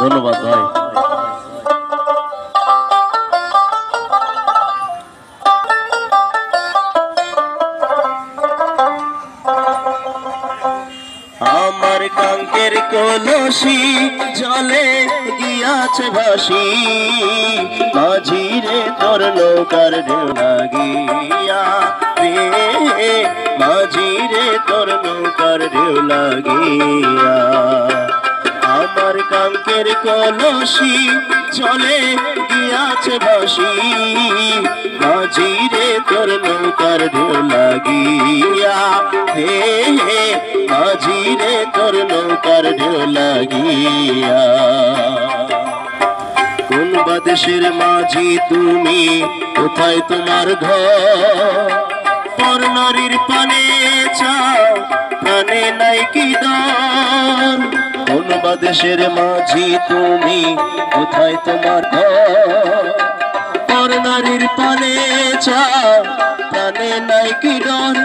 ধন্যবাদ ভাই। আমার কাঙ্কের কলসি জলে গিয়াছে ভাসি, মাঝি রে তোর নৌকার ঢেউ লাগিয়া রে, মাঝি রে তোর নৌকার ঢেউ লাগিয়া। আমার কাঙ্কের কলসি জলে গিয়াছে ভাসি, মাঝি রে তোর নৌকার ঢেউ লাগিয়া হে, মাঝি রে তোর নৌকার ঢেউ লাগিয়া। কোন বাদেশের মাঝি তুমি, কোথায় তোমার ঘর? পর নারীর পানে চাও, প্রাণে নাই কি দর? কোন বাদেশের মাঝি তুমি, কোথায় তোমার ঘর? পর নারীর পানে চাও, প্রাণে নাই কি ডর?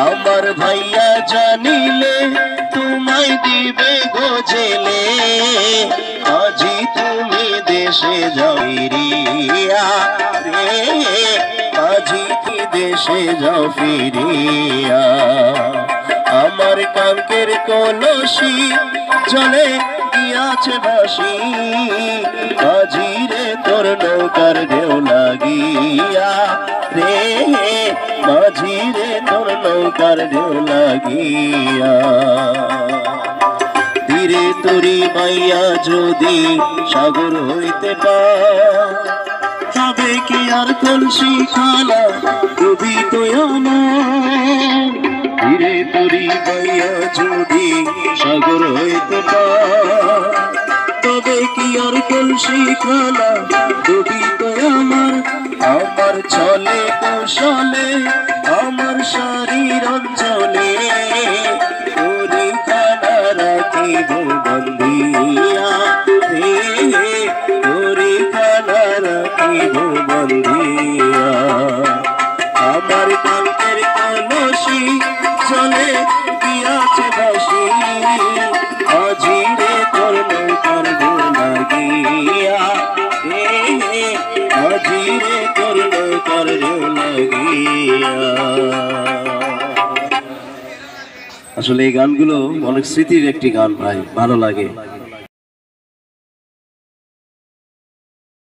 আমার ভাইয়া জানিলে তোমায় দিবে গোজেলে, আজি তুমি দেশে যাও ফিরিয়া রে, আজি কি দেশে যাও ফিরিয়া। আমার কাঙ্কের কলসি জলে গিয়াছে ভাসি, আজি রে তোর নৌকার ঢেউ লাগিয়া রে, মাঝি রে তোর নৌকার ঢেউ লাগিয়া। তীরে তরি মাইয়া যদি সাগর হইতে পার, তবে কি আর কলসি খালা ডুবিত আমার? তীরে তরি মাইয়া যদি সাগর হইতে পার, তবে কি আর কলসি খালা ডুবিত আমার? আমার চলে কৌশলে, আমার শরীর অঞ্চলে, তোরি খানা রাখিব বন্দিয়া হে, তোরি খানা রাখিব বন্দিয়া। আমার কাঙ্কের কলসি জলে গিয়াছে ভাসি, আজি রে তোর নৌকার ঢেউ লাগিয়া হে, আজি রে তোর নৌকার ঢেউ লাগিয়া। আসলে এই গানগুলো অনেক স্মৃতির একটি গান ভাই, ভালো লাগে।